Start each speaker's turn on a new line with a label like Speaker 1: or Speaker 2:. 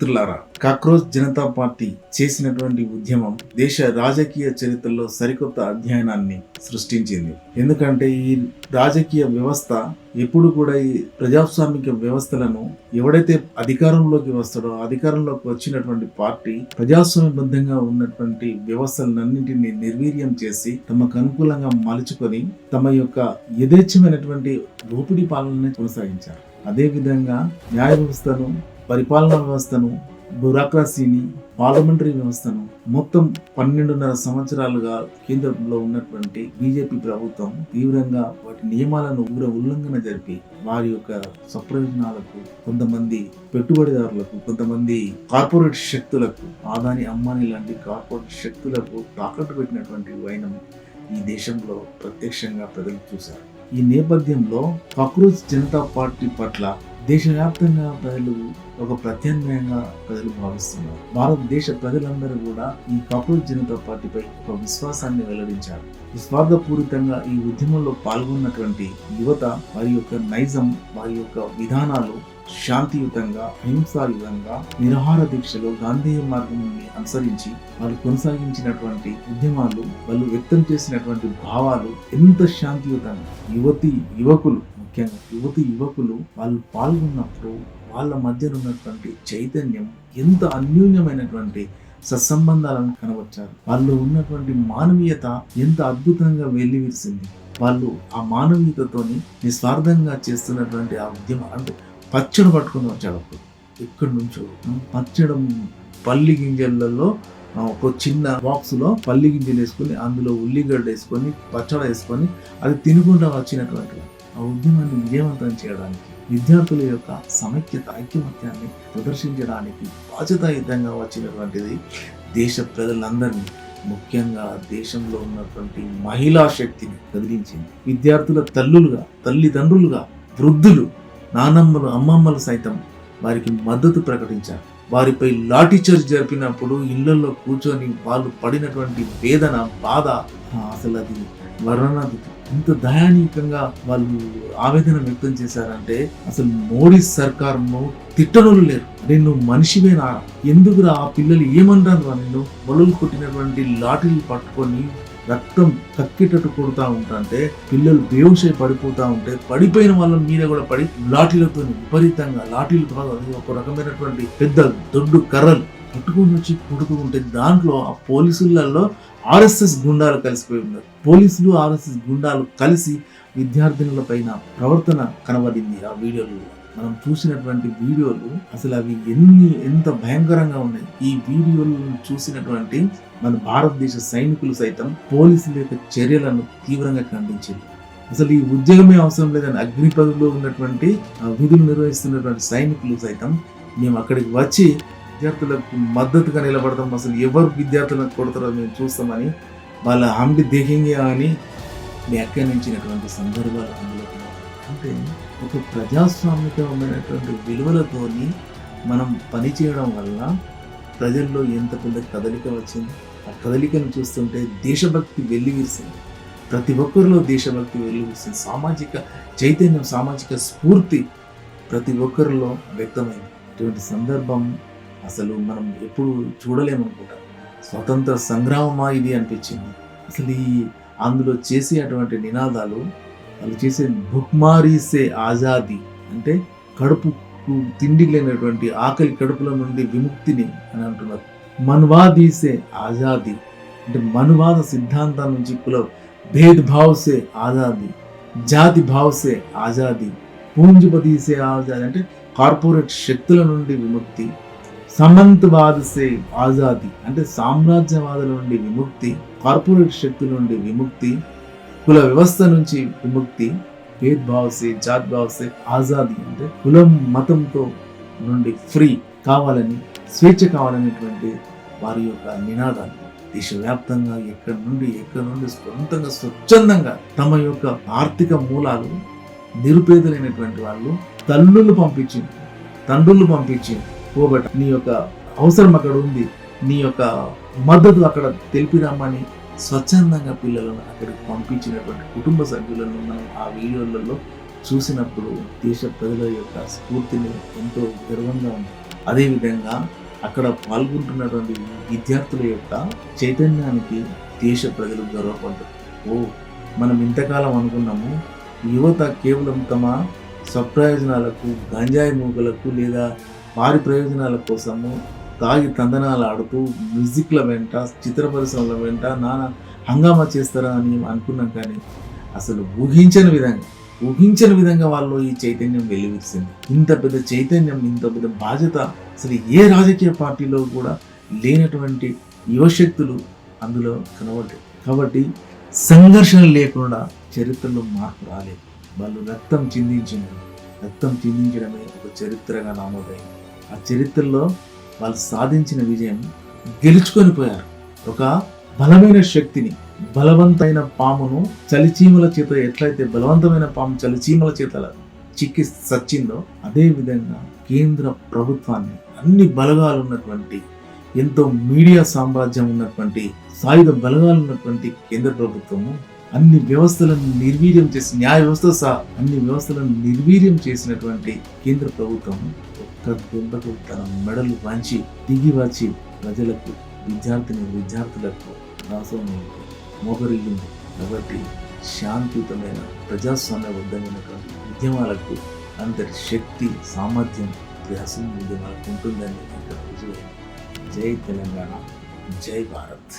Speaker 1: మిత్రులారా, cockroach Janata party చేసినటువంటి ఉద్యమం దేశ రాజకీయ చరిత్రలో సరికొత్త అధ్యయనాన్ని సృష్టించింది. ఎందుకంటే ఈ రాజకీయ వ్యవస్థ ఎప్పుడు కూడా ఈ ప్రజాస్వామిక వ్యవస్థలను ఎవడైతే అధికారంలోకి వస్తాడో అధికారంలోకి వచ్చినటువంటి పార్టీ ప్రజాస్వామ్యబద్ధంగా ఉన్నటువంటి వ్యవస్థలన్నింటినీ నిర్వీర్యం చేసి తమకు అనుకూలంగా మలుచుకొని తమ యొక్క యథేచ్ఛమైనటువంటి దోపిడీ పాలనని కొనసాగించారు. అదేవిధంగా న్యాయ వ్యవస్థను, పరిపాలనా వ్యవస్థను, బ్యూరోక్రసీని, పార్లమెంటరీ వ్యవస్థను మొత్తం 12.5 సంవత్సరాలుగా కేంద్రంలో ఉన్నటువంటి బీజేపీ ప్రభుత్వం తీవ్రంగా వాటి నియమాలను ఉల్లంఘన జరిపి వారి యొక్క స్వప్రయోజనాలకు, కొంతమంది పెట్టుబడిదారులకు, కొంతమంది కార్పొరేట్ శక్తులకు, ఆదాని అంబానీ లాంటి కార్పొరేట్ శక్తులకు తాకట్టు పెట్టినటువంటి వైనం ఈ దేశంలో ప్రత్యక్షంగా ప్రజలు చూశారు. ఈ నేపథ్యంలో కాక్రోచ్ జనతా పార్టీ పట్ల దేశవ్యాప్తంగా ప్రజలు ఒక ప్రత్యామ్నాయంగా ప్రజలు భావిస్తున్నారు. భారతదేశ ప్రజలందరూ కూడా ఈ కాక్రోచ్ జనతా పార్టీపై ఒక విశ్వాసాన్ని వెల్లడించారు. విస్వార్థపూరితంగా ఈ ఉద్యమంలో పాల్గొన్నటువంటి యువత వారి యొక్క నైజం, వారి యొక్క విధానాలు శాంతియుతంగా, హింసాయుతంగా నిరాహార దీక్షలో గాంధేయ మార్గాన్ని అనుసరించి వాళ్ళు కొనసాగించినటువంటి ఉద్యమాలు, వాళ్ళు వ్యక్తం చేసినటువంటి భావాలు ఎంత శాంతియుతంగా యువకులు ముఖ్యంగా యువకులు వాళ్ళు పాల్గొన్నప్పుడు వాళ్ళ మధ్య ఉన్నటువంటి చైతన్యం ఎంత అన్యూన్యమైనటువంటి సత్సంబంధాలను కనబర్చారు. వాళ్ళు ఉన్నటువంటి మానవీయత ఎంత అద్భుతంగా వెల్లివిరిసింది. వాళ్ళు ఆ మానవీయతతోని నిస్వార్థంగా చేస్తున్నటువంటి ఆ ఉద్యమం అంటే పచ్చడి పట్టుకుని వచ్చాడు. అప్పుడు ఎక్కడి నుంచో పచ్చడం పల్లి గింజలలో ఒక చిన్న బాక్స్ లో పల్లి గింజలు వేసుకొని అందులో ఉల్లిగడ్డ వేసుకొని పచ్చడి వేసుకొని అది తినుకుంటూ వచ్చినటువంటి ఆ ఉద్యమాన్ని విజయవంతం చేయడానికి, విద్యార్థుల యొక్క సమైక్యత, ఐక్యమత్యాన్ని ప్రదర్శించడానికి బాధ్యతాయుతంగా వచ్చినటువంటిది దేశ ప్రజలందరినీ, ముఖ్యంగా దేశంలో ఉన్నటువంటి మహిళా శక్తిని కదిలించింది. విద్యార్థుల తల్లిదండ్రులుగా, వృద్ధులు, నానమ్మలు, అమ్మమ్మలు సైతం వారికి మద్దతు ప్రకటించారు. వారిపై లాఠీచార్జ్ జరిపినప్పుడు ఇళ్లలో కూర్చొని వాళ్ళు పడినటువంటి వేదన, బాధ అసలు అది వర్ణనాతీతం. ఇంత దయానీయంగా వాళ్ళు ఆవేదన వ్యక్తం చేశారంటే అసలు మోడీ సర్కార్ను తిట్టనోళ్ళు లేరు. నేను మనిషివేనా, ఎందుకురా ఆ పిల్లలు ఏమంటారు, నేను మొలలు కొట్టినటువంటి లాఠీలు పట్టుకొని రక్తం కక్కేటట్టు కొడుతూ ఉంటాంటే పిల్లలు బేహుషై పడిపోతూ ఉంటే పడిపోయిన వాళ్ళ మీద కూడా పడి లాఠీలతో విపరీతంగా లాఠీలతో ఒక రకమైనటువంటి పెద్ద దొడ్డు కర్రలు పట్టుకొని వచ్చి కొడుతూ ఉంటే దాంట్లో ఆ పోలీసులలో ఆర్ఎస్ఎస్ గుండాలు కలిసిపోయి ఉన్నారు. పోలీసులు ఆర్ఎస్ఎస్ గుండాలు కలిసి విద్యార్థినుల పైన ప్రవర్తన కనబడింది. ఆ వీడియోలు మనం చూసినటువంటి వీడియోలు అసలు అవి ఎంత భయంకరంగా ఉన్నాయి. ఈ వీడియోలను చూసినటువంటి మన భారతదేశ సైనికులు సైతం పోలీసుల యొక్క చర్యలను తీవ్రంగా ఖండించారు. అసలు ఈ ఉద్యోగమే అవసరం లేదని అగ్నిపథంలో ఉన్నటువంటి విధులు నిర్వహిస్తున్నటువంటి సైనికులు సైతం మేము అక్కడికి వచ్చి విద్యార్థులకు మద్దతుగా నిలబడతాం, అసలు ఎవరు విద్యార్థులను కొడతారో మేము చూస్తామని వాళ్ళ హండి దేహంగా అని వ్యాఖ్యానించినటువంటి సందర్భాలు అందులో. అంటే ఒక ప్రజాస్వామికమైనటువంటి విలువలతోని మనం పనిచేయడం వల్ల ప్రజల్లో ఎంత పెద్ద కదలిక వచ్చింది. ఆ కదలికను చూస్తుంటే దేశభక్తి వెల్లివిరిసింది. ప్రతి ఒక్కరిలో దేశభక్తి వెల్లివిరిసింది. సామాజిక చైతన్యం, సామాజిక స్ఫూర్తి ప్రతి ఒక్కరిలో వ్యక్తమైంది. ఇటువంటి సందర్భం అసలు మనం ఎప్పుడు చూడలేమనుకుంటాం. స్వతంత్ర సంగ్రామమా ఇది అనిపించింది. అసలు ఈ అందులో చేసే అటువంటి నినాదాలు, వాళ్ళు చేసే భుక్మారీసే ఆజాదీ అంటే కడుపుకు తిండి లేనటువంటి ఆకలి కడుపుల నుండి విముక్తిని అని అంటున్నారు. మన్వాదీసే ఆజాదీ అంటే మనువాద సిద్ధాంతం నుంచి కుల భేదభావసే ఆజాదీ, జాతి భావసే ఆజాదీ, పూంజిపతీసే ఆజాదీ అంటే కార్పొరేట్ శక్తుల నుండి విముక్తి, సమంతవాదసే ఆజాదీ అంటే సామ్రాజ్యవాదుల నుండి విముక్తి, కార్పొరేట్ శక్తుల నుండి విముక్తి, కుల వ్యవస్థ నుంచి విముక్తి, భేద్భావసే జాత్ భావసే ఆజాదీ అంటే కులం మతంతో నుండి ఫ్రీ కావాలని, స్వేచ్ఛ కావాలనేటువంటి వారి యొక్క నినాదాలు దేశవ్యాప్తంగా ఎక్కడి నుండి సొంతంగా స్వచ్ఛందంగా తమ యొక్క ఆర్థిక మూలాలు నిరుపేదలైనటువంటి వాళ్ళు తండ్రులు పంపించి పోబట్ట నీ యొక్క అవసరం అక్కడ ఉంది, నీ యొక్క మద్దతు అక్కడ తెలిపిరామని స్వచ్ఛందంగా పిల్లలను అక్కడికి పంపించినటువంటి కుటుంబ సభ్యులను మనం ఆ వీడియోలలో చూసినప్పుడు దేశ ప్రజల యొక్క స్ఫూర్తిని ఎంతో గర్వంగా ఉంది. అదేవిధంగా అక్కడ పాల్గొంటున్నటువంటి విద్యార్థుల యొక్క చైతన్యానికి దేశ ప్రజలు గర్వపడ్డారు. మనం ఇంతకాలం అనుకున్నాము యువత కేవలం తమ స్వప్రయోజనాలకు, గంజాయి మూకలకు లేదా వారి ప్రయోజనాల కోసము తాగి తందనాలు ఆడుతూ మ్యూజిక్ల వెంట, చిత్ర పరిశ్రమల వెంట నానా హంగామా చేస్తారా అని అనుకున్నాం. కానీ అసలు ఊహించని విధంగా వాళ్ళు ఈ చైతన్యం వెలువరిసింది. ఇంత పెద్ద చైతన్యం, ఇంత పెద్ద బాధ్యత అసలు ఏ రాజకీయ పార్టీలో కూడా లేనటువంటి యువశక్తులు అందులో కనబడ్డాయి. కాబట్టి సంఘర్షణ లేకుండా చరిత్రలో మార్పు రాలేదు. వాళ్ళు రక్తం చిందించడమే ఒక చరిత్రగా నమోదైంది. ఆ చరిత్రలో వాళ్ళు సాధించిన విజయం గెలుచుకొని పోయారు. ఒక బలమైన శక్తిని, బలవంతమైన పామును చలిచీమల చేత ఎట్లయితే బలవంతమైన పాము చలిచీమల చేత చిక్కి సచ్చిందో అదే విధంగా కేంద్ర ప్రభుత్వాన్ని, అన్ని బలగాలు ఉన్నటువంటి, ఎంతో మీడియా సామ్రాజ్యం ఉన్నటువంటి, సాయుధ బలగాలు ఉన్నటువంటి కేంద్ర ప్రభుత్వము అన్ని వ్యవస్థలను నిర్వీర్యం చేసి, న్యాయ వ్యవస్థ సహా అన్ని వ్యవస్థలను నిర్వీర్యం చేసినటువంటి కేంద్ర ప్రభుత్వం ఒక్క దెబ్బకు తన మెడలు వంచి దిగి వచ్చి ప్రజలకు, విద్యార్థులకు దాసోహం మోకరిల్లింది. కాబట్టి శాంతియుతమైన ప్రజాస్వామ్యబద్ధమైనటువంటి ఉద్యమాలకు అంతటి శక్తి, సామర్థ్యం ఉద్యమాలకు ఉంటుందని ఇక్కడ రుజువైంది. జై తెలంగాణ, జై భారత్.